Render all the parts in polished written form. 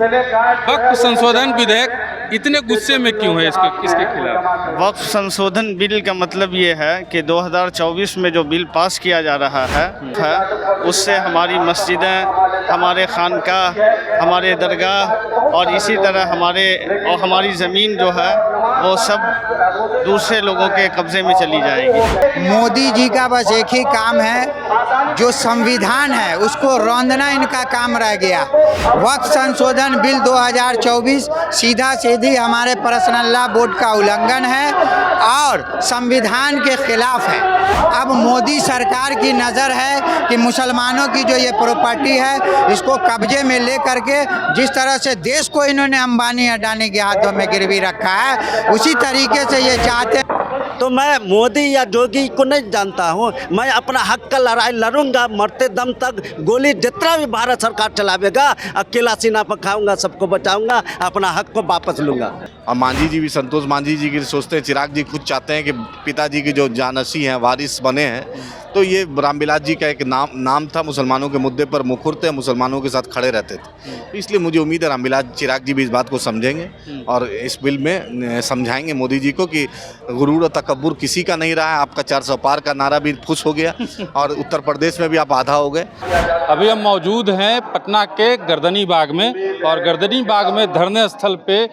वक्फ संशोधन विधेयक इतने गुस्से में क्यों है इसके खिलाफ? वक्फ संशोधन बिल का मतलब ये है कि 2024 में जो बिल पास किया जा रहा है उससे हमारी मस्जिदें, हमारे खानकाह, हमारे दरगाह और इसी तरह हमारी ज़मीन जो है वो सब दूसरे लोगों के कब्ज़े में चली जाएगी। मोदी जी का बस एक ही काम है, जो संविधान है उसको रौंदना इनका काम रह गया। वक्फ संशोधन बिल 2024 सीधा सीधी हमारे पर्सनल लॉ बोर्ड का उल्लंघन है और संविधान के खिलाफ है। अब मोदी सरकार की नज़र है कि मुसलमानों की जो ये प्रॉपर्टी है इसको कब्जे में ले करके जिस तरह से देश को इन्होंने अंबानी अडानी के हाथों में गिरवी रखा है उसी तरीके से ये चाहते हैं। तो मैं मोदी या योगी को नहीं जानता हूँ, मैं अपना हक का लड़ाई लड़ूंगा मरते दम तक। गोली जितना भी भारत सरकार चलावेगा अकेला सीना पर खाऊंगा, सबको बचाऊंगा, अपना हक को वापस लूंगा। और मांझी जी भी, संतोष मांझी जी की सोचते हैं, चिराग जी खुद चाहते हैं कि पिताजी की जो जानसी हैं वारिस बने हैं। तो ये रामविलास जी का एक नाम था, मुसलमानों के मुद्दे पर मुखर थे, मुसलमानों के साथ खड़े रहते थे। इसलिए मुझे उम्मीद है रामविलास चिराग जी भी इस बात को समझेंगे और इस बिल में समझाएंगे मोदी जी को कि गुरूर और तकब्बुर किसी का नहीं रहा है। आपका 400 पार का नारा भी फुस हो गया और उत्तर प्रदेश में भी आप आधा हो गए। अभी हम मौजूद हैं पटना के गर्दनी बाग में और गर्दनी बाग में धरने स्थल पे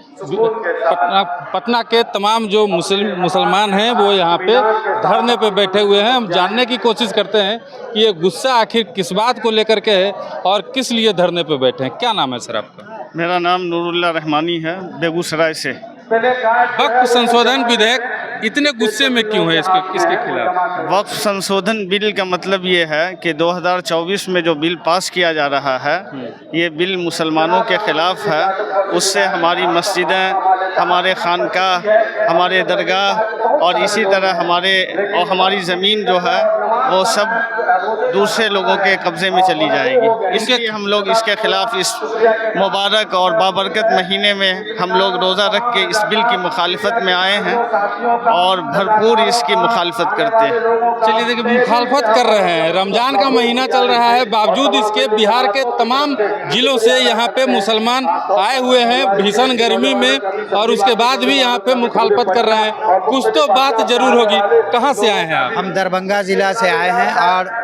पटना के तमाम जो मुसलमान हैं वो यहाँ पे धरने पे बैठे हुए हैं। हम जानने की कोशिश करते हैं कि ये गुस्सा आखिर किस बात को लेकर के है और किस लिए धरने पे बैठे हैं। क्या नाम है सर आपका? मेरा नाम नूरुल्लाह रहमानी है, बेगूसराय से। वक्फ संशोधन विधेयक इतने गुस्से में क्यों है इसके खिलाफ? वक्फ संशोधन बिल का मतलब ये है कि 2024 में जो बिल पास किया जा रहा है ये बिल मुसलमानों के ख़िलाफ़ है। उससे हमारी मस्जिदें, हमारे खानकाह, हमारे दरगाह और इसी तरह हमारी ज़मीन जो है वो सब दूसरे लोगों के कब्ज़े में चली जाएगी। इसलिए हम लोग इसके ख़िलाफ़ इस मुबारक और बाबरकत महीने में हम लोग रोज़ा रख के इस बिल की मुखालिफत में आए हैं और भरपूर इसकी मुखालफत करते हैं। चलिए देखिए, मुखालफत कर रहे हैं, रमज़ान का महीना चल रहा है, बावजूद इसके बिहार के तमाम ज़िलों से यहाँ पे मुसलमान आए हुए हैं भीषण गर्मी में और उसके बाद भी यहाँ पे मुखालफत कर रहे हैं। कुछ तो बात ज़रूर होगी। कहाँ से आए हैं आप? हम दरभंगा ज़िला से आए हैं और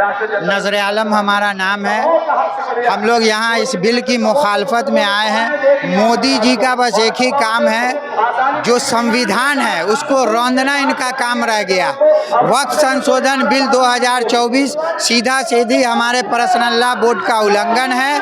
नज़र आलम हमारा नाम है। हम लोग यहाँ इस बिल की मुखालफत में आए हैं। मोदी जी का बस एक ही काम है, जो संविधान है उसको रौंदना इनका काम रह गया। वक्फ संशोधन बिल 2024 सीधा सीधी हमारे पर्सनल लॉ बोर्ड का उल्लंघन है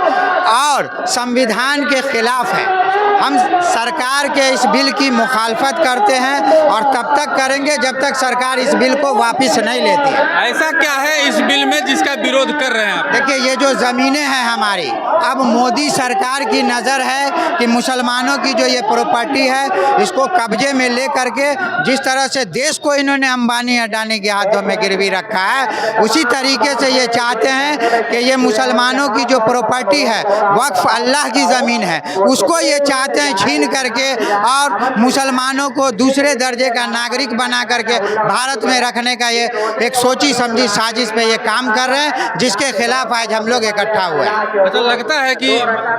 और संविधान के खिलाफ है। हम सरकार के इस बिल की मुखालफत करते हैं और तब तक करेंगे जब तक सरकार इस बिल को वापस नहीं लेती है। ऐसा क्या है इस बिल में जिसका विरोध कर रहे हैं आप? देखिए, ये जो ज़मीनें हैं हमारी, अब मोदी सरकार की नज़र है कि मुसलमानों की जो ये प्रॉपर्टी है इसको कब्जे में ले करके जिस तरह से देश को इन्होंने अंबानी अडानी के हाथों में गिरवी रखा है उसी तरीके से ये चाहते हैं कि ये मुसलमानों की जो प्रॉपर्टी है, वक्फ अल्लाह की ज़मीन है, उसको ये चाहते हैं छीन करके और मुसलमानों को दूसरे दर्जे का नागरिक बना करके भारत में रखने का ये एक सोची समझी साजिश पे ये काम कर रहे हैं, जिसके खिलाफ आज हम लोग इकट्ठा हुए हैं। अच्छा, लगता है कि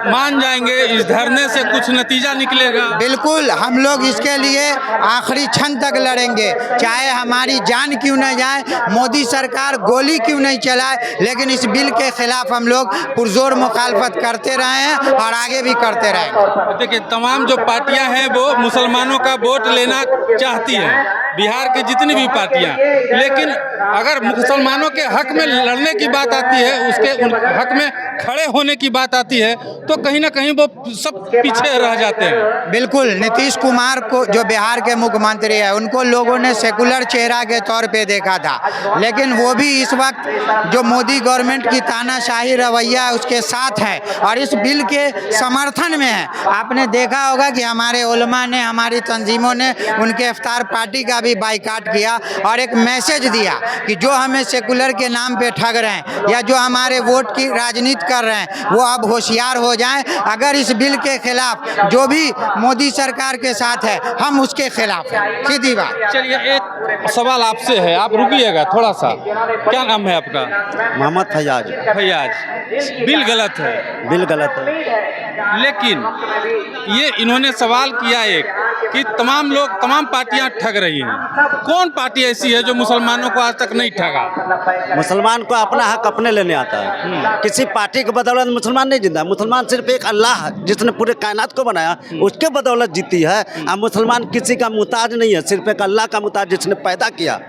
मान जाएंगे इस धरने से कुछ नतीजा निकलेगा? बिल्कुल, हम लोग इसके लिए आखिरी क्षण तक लड़ेंगे, चाहे हमारी जान क्यों न जाए, मोदी सरकार गोली क्यों नहीं चलाए, लेकिन इस बिल के खिलाफ हम लोग पुरजोर मुखालफत करते रहे हैं और आगे भी करते रहेंगे। देखिए, तमाम जो पार्टियां हैं वो मुसलमानों का वोट लेना चाहती हैं, बिहार की जितनी भी पार्टियां, लेकिन अगर मुसलमानों के हक में लड़ने की बात आती है, उसके हक में खड़े होने की बात आती है तो कहीं ना कहीं वो सब पीछे रह जाते हैं। बिल्कुल, नीतीश कुमार को जो बिहार के मुख्यमंत्री है उनको लोगों ने सेकुलर चेहरा के तौर पे देखा था, लेकिन वो भी इस वक्त जो मोदी गवर्नमेंट की तानाशाही रवैया उसके साथ है और इस बिल के समर्थन में है। आपने देखा होगा कि हमारे उलमा ने, हमारी तंजीमों ने उनके इफ्तार पार्टी का भी बाइकाट किया और एक मैसेज दिया कि जो हमें सेकुलर के नाम पे ठग रहे हैं या जो हमारे वोट की राजनीति कर रहे हैं वो अब होशियार हो जाएं। अगर इस बिल के खिलाफ जो भी मोदी सरकार के साथ है हम उसके खिलाफ हैं, सीधी बात। चलिए एक सवाल आपसे है, आप रुकिएगा थोड़ा सा। क्या नाम है आपका? मोहम्मद फैयाज। फैयाज। बिल गलत है, बिल गलत है। लेकिन ये इन्होंने सवाल किया एक कि तमाम लोग, तमाम पार्टियां ठग रही हैं। कौन पार्टी ऐसी है जो मुसलमानों को आज तक नहीं ठगा? मुसलमान को अपना हक अपने लेने आता है, किसी पार्टी के बदौलत मुसलमान नहीं जिंदा। मुसलमान सिर्फ एक अल्लाह जिसने पूरे कायनात को बनाया उसके बदौलत जीती है। अब मुसलमान किसी का मुताज नहीं है, सिर्फ एक अल्लाह का मुताज जिसने पैदा किया।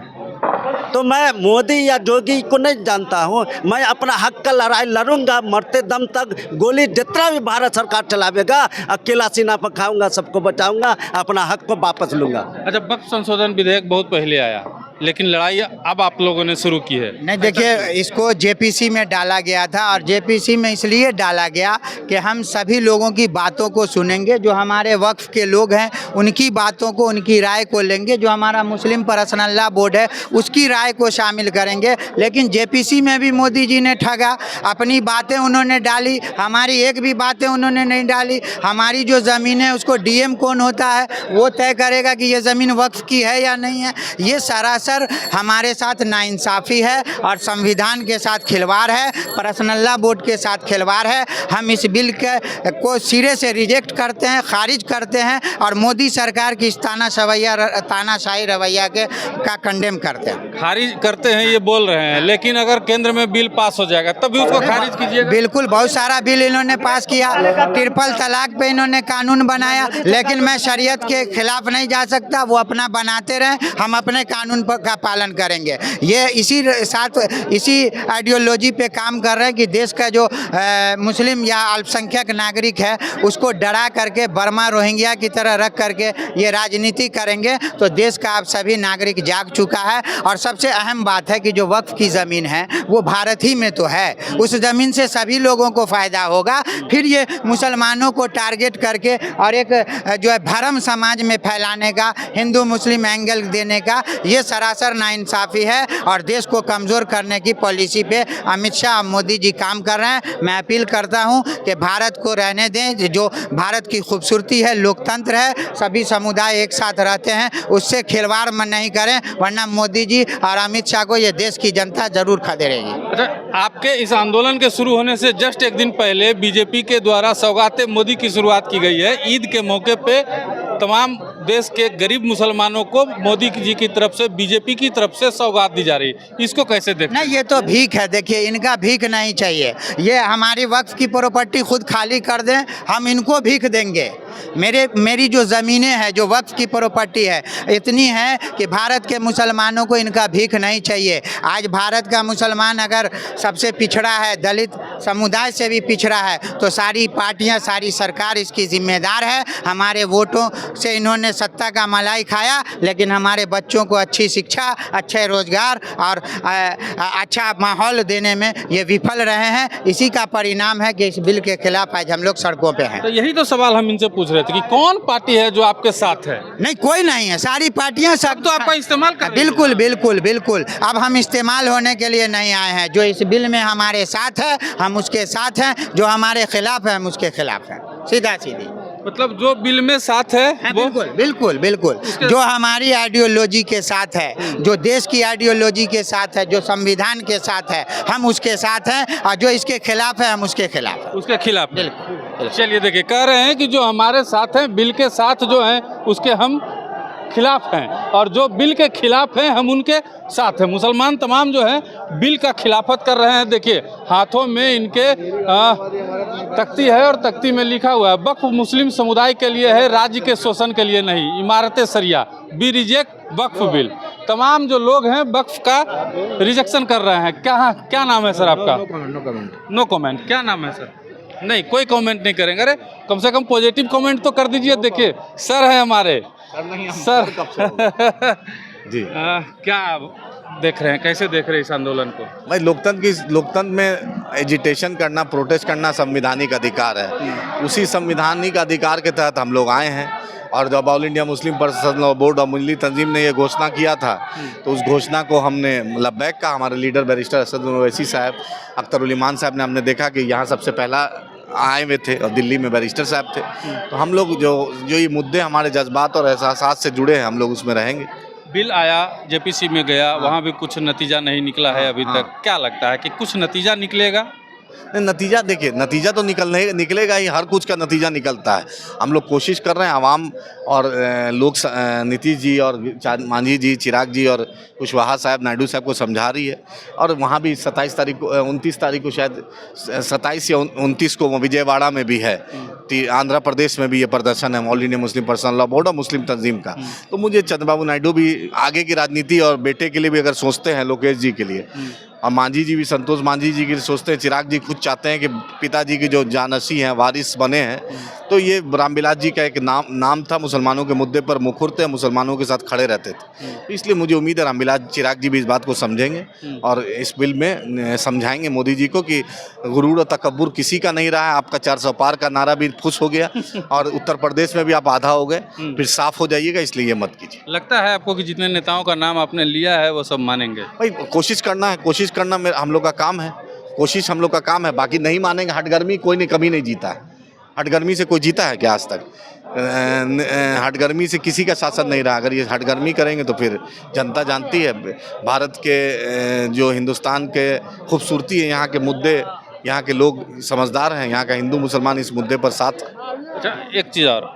तो मैं मोदी या जोगी को नहीं जानता हूँ, मैं अपना हक का लड़ाई लड़ूंगा मरते दम तक। गोली जितना भी भारत सरकार चलावेगा अकेला सीना पर खाऊंगा, सबको बचाऊंगा, अपना हक को वापस लूंगा। अच्छा, वक्फ संशोधन विधेयक बहुत पहले आया, लेकिन लड़ाई अब आप लोगों ने शुरू की है। नहीं, देखिए इसको जेपीसी में डाला गया था और जेपीसी में इसलिए डाला गया कि हम सभी लोगों की बातों को सुनेंगे, जो हमारे वक्फ के लोग हैं उनकी बातों को, उनकी राय को लेंगे, जो हमारा मुस्लिम पर्सनल लॉ बोर्ड है उसकी राय को शामिल करेंगे। लेकिन जेपीसी में भी मोदी जी ने ठगा, अपनी बातें उन्होंने डाली, हमारी एक भी बातें उन्होंने नहीं डाली। हमारी जो ज़मीन है उसको डीएम कौन होता है वो तय करेगा कि ये ज़मीन वक्फ की है या नहीं है। ये सरासर हमारे साथ नाइंसाफ़ी है और संविधान के साथ खिलवाड़ है, पर्सनल लॉ बोर्ड के साथ खिलवाड़ है। हम इस बिल को सिरे से रिजेक्ट करते हैं, खारिज करते हैं और मोदी सरकार की इस तानाशाही रवैया का कंडेम करते हैं। खारिज करते हैं ये बोल रहे हैं, लेकिन अगर केंद्र में बिल पास हो जाएगा तब भी उसको खारिज कीजिएगा। बिल्कुल, बहुत सारा बिल इन्होंने पास किया, ट्रिपल तलाक पे इन्होंने कानून बनाया, लेकिन मैं शरीयत के खिलाफ नहीं जा सकता। वो अपना बनाते रहें, हम अपने कानून का पालन करेंगे। ये इसी आइडियोलॉजी पे काम कर रहे हैं कि देश का जो मुस्लिम या अल्पसंख्यक नागरिक है उसको डरा करके बर्मा रोहिंग्या की तरह रख करके ये राजनीति करेंगे। तो देश का अब सभी नागरिक जाग चुका है और सबसे अहम बात है कि जो वक्फ की ज़मीन है वो भारत ही में तो है, उस ज़मीन से सभी लोगों को फ़ायदा होगा। फिर ये मुसलमानों को टारगेट करके और एक जो है भरम समाज में फैलाने का, हिंदू मुस्लिम एंगल देने का, ये सरासर नाइंसाफ़ी है और देश को कमज़ोर करने की पॉलिसी पे अमित शाह और मोदी जी काम कर रहे हैं। मैं अपील करता हूं कि भारत को रहने दें, जो भारत की खूबसूरती है, लोकतंत्र है, सभी समुदाय एक साथ रहते हैं, उससे खिलवाड़ में नहीं करें, वरना मोदी जी और अमित शाह को ये देश की जनता जरूर खदेड़ेगी। अच्छा, आपके इस आंदोलन के शुरू होने से जस्ट एक दिन पहले बीजेपी के द्वारा सौगाते मोदी की शुरुआत की गई है। ईद के मौके पे तमाम देश के गरीब मुसलमानों को मोदी जी की तरफ से, बीजेपी की तरफ से सौगात दी जा रही है, इसको कैसे देखते हैं? नहीं, ये तो भीख है। देखिए, इनका भीख नहीं चाहिए। ये हमारी वक्फ की प्रॉपर्टी खुद खाली कर दें, हम इनको भीख देंगे। मेरी जो ज़मीनें हैं, जो वक्फ की प्रॉपर्टी है, इतनी है कि भारत के मुसलमानों को इनका भीख नहीं चाहिए। आज भारत का मुसलमान अगर सबसे पिछड़ा है, दलित समुदाय से भी पिछड़ा है, तो सारी पार्टियां, सारी सरकार इसकी जिम्मेदार है। हमारे वोटों से इन्होंने सत्ता का मलाई खाया, लेकिन हमारे बच्चों को अच्छी शिक्षा, अच्छे रोजगार और अच्छा माहौल देने में ये विफल रहे हैं। इसी का परिणाम है कि इस बिल के खिलाफ आज हम लोग सड़कों पे हैं। तो यही तो सवाल हम इनसे पूछ रहे थे कि कौन पार्टी है जो आपके साथ है? नहीं, कोई नहीं है, सारी पार्टियां सब तो आपका इस्तेमाल कर रही हैं। बिल्कुल बिल्कुल बिल्कुल। अब हम इस्तेमाल होने के लिए नहीं आए हैं। जो इस बिल में हमारे साथ है हम उसके साथ हैं, जो हमारे खिलाफ है हम उसके खिलाफ हैं, सीधा सीधी। मतलब जो बिल में साथ है वो बिल्कुल बिल्कुल बिल्कुल, जो हमारी आइडियोलॉजी के साथ है, जो देश की आइडियोलॉजी के साथ है, जो संविधान के साथ है, हम उसके साथ हैं, और जो इसके खिलाफ है हम उसके खिलाफ हैं। उसके खिलाफ। चलिए देखिए, कह रहे हैं कि जो हमारे साथ हैं, बिल के साथ जो हैं उसके हम खिलाफ हैं, और जो बिल के खिलाफ हैं हम उनके साथ हैं। मुसलमान तमाम जो हैं बिल का खिलाफत कर रहे हैं। देखिए, हाथों में इनके तख्ती है और तख्ती में लिखा हुआ है, वक्फ मुस्लिम समुदाय के लिए है, राज्य के शोषण के लिए नहीं। इमारत सरिया बी रिजेक्ट वक्फ बिल। तमाम जो लोग हैं वक्फ का रिजेक्शन कर रहे हैं। क्या नाम है सर आपका? No comment. क्या नाम है सर? नहीं, कोई कमेंट नहीं करेंगे। अरे कम से कम पॉजिटिव कमेंट तो कर दीजिए। देखिए सर है हमारे सर जी। क्या देख रहे हैं, कैसे देख रहे हैं इस आंदोलन को? भाई, लोकतंत्र में एजिटेशन करना, प्रोटेस्ट करना संवैधानिक अधिकार है। उसी संवैधानिक अधिकार के तहत हम लोग आए हैं और जब all India Muslim personal board और मिली तंजीम ने ये घोषणा किया था तो उस घोषणा को हमने लब्बैक का हमारे लीडर बैरिस्टर असद ओवैसी साहब, अख्तर उल ईमान साहब ने हमने देखा कि यहाँ सबसे पहला आए हुए थे और दिल्ली में बैरिस्टर साहब थे। तो हम लोग जो ये मुद्दे हमारे जज्बात और एहसास से जुड़े हैं हम लोग उसमें रहेंगे। बिल आया, जेपीसी में गया, वहाँ भी कुछ नतीजा नहीं निकला है अभी तक। क्या लगता है कि कुछ नतीजा निकलेगा? नहीं, नतीजा देखिए, नतीजा तो निकलेगा ही, हर कुछ का नतीजा निकलता है। हम लोग कोशिश कर रहे हैं आवाम और लोग नीतीश जी और मांझी जी, चिराग जी और कुशवाहा साहब, नायडू साहब को समझा रही है। और वहाँ भी 27 तारीख को 29 तारीख को शायद 27 या 29 को विजयवाड़ा में भी है, आंध्र प्रदेश में भी ये प्रदर्शन है all India Muslim personal law board और मुस्लिम तंजीम का। तो मुझे चंद्रबाबू नायडू भी आगे की राजनीति और बेटे के लिए भी अगर सोचते हैं, लोकेश जी के लिए, और मांझी जी भी, संतोष मांझी जी की सोचते हैं, चिराग जी खुद चाहते हैं कि पिताजी की जो जानसी हैं, वारिस बने हैं, तो ये रामविलास जी का एक नाम था, मुसलमानों के मुद्दे पर मुखर थे, मुसलमानों के साथ खड़े रहते थे। तो इसलिए मुझे उम्मीद है रामविलास चिराग जी भी इस बात को समझेंगे और इस बिल में समझाएंगे मोदी जी को कि गुरूर और तकब्बुर किसी का नहीं रहा है। आपका 400 पार का नारा भी फुस हो गया और उत्तर प्रदेश में भी आप आधा हो गए, फिर साफ हो जाइएगा, इसलिए ये मत कीजिए। लगता है आपको कि जितने नेताओं का नाम आपने लिया है वो सब मानेंगे? भाई कोशिश करना है, कोशिश करना हम लोग का काम है, कोशिश हम लोग का काम है, बाकी नहीं मानेंगे। हटगर्मी कोई नहीं कभी नहीं जीता है, हटगर्मी से कोई जीता है क्या आज तक? हटगर्मी से किसी का शासन नहीं रहा। अगर ये हटगर्मी करेंगे तो फिर जनता जानती है भारत के जो हिंदुस्तान के खूबसूरती है, यहाँ के मुद्दे, यहाँ के लोग समझदार हैं, यहाँ का हिंदू मुसलमान इस मुद्दे पर साथ। अच्छा, एक चीज़ और,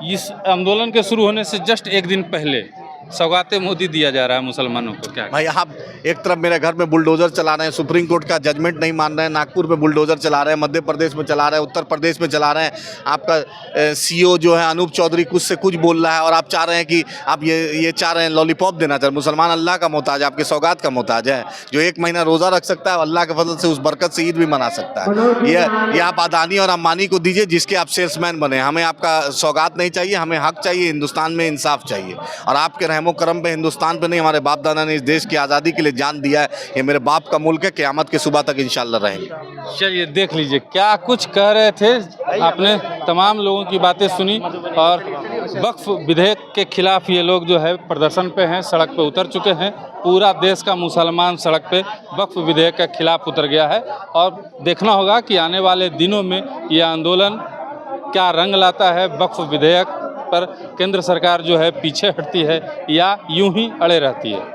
इस आंदोलन के शुरू होने से जस्ट एक दिन पहले सौगाते मोदी दिया जा रहा है मुसलमानों को, क्या? भाई आप एक तरफ मेरे घर में बुलडोजर चला रहे हैं, सुप्रीम कोर्ट का जजमेंट नहीं मान रहे हैं, नागपुर में बुलडोजर चला रहे हैं, मध्य प्रदेश में चला रहे हैं, उत्तर प्रदेश में चला रहे हैं। आपका सीओ जो है अनूप चौधरी कुछ से कुछ बोल रहा है और आप चाह रहे हैं कि आप ये चाह रहे हैं लॉलीपॉप देना चाह रहे। मुसलमान अल्लाह का मोहताज है, आपके सौगात का मोहताज है। जो 1 महीना रोज़ा रख सकता है, अल्लाह के फजल से उस बरकत से ईद भी मना सकता है। ये आप अदानी और अंबानी को दीजिए जिसके आप सेल्समैन बने। हमें आपका सौगात नहीं चाहिए, हमें हक चाहिए, हिंदुस्तान में इंसाफ चाहिए। और आपके रहमो करम पे हिंदुस्तान पे नहीं, हमारे बाप दादा ने इस देश की आज़ादी के लिए जान दिया है। ये मेरे बाप का मुल्क है, क़यामत के सुबह तक इंशाल्लाह रहेंगे। चलिए देख लीजिए क्या कुछ कह रहे थे, आपने तमाम लोगों की बातें सुनी। और वक्फ विधेयक के खिलाफ ये लोग जो है प्रदर्शन पे हैं, सड़क पे उतर चुके हैं। पूरा देश का मुसलमान सड़क पे वक्फ विधेयक के खिलाफ उतर गया है और देखना होगा कि आने वाले दिनों में ये आंदोलन क्या रंग लाता है। वक्फ विधेयक पर केंद्र सरकार जो है पीछे हटती है या यूं ही अड़े रहती है।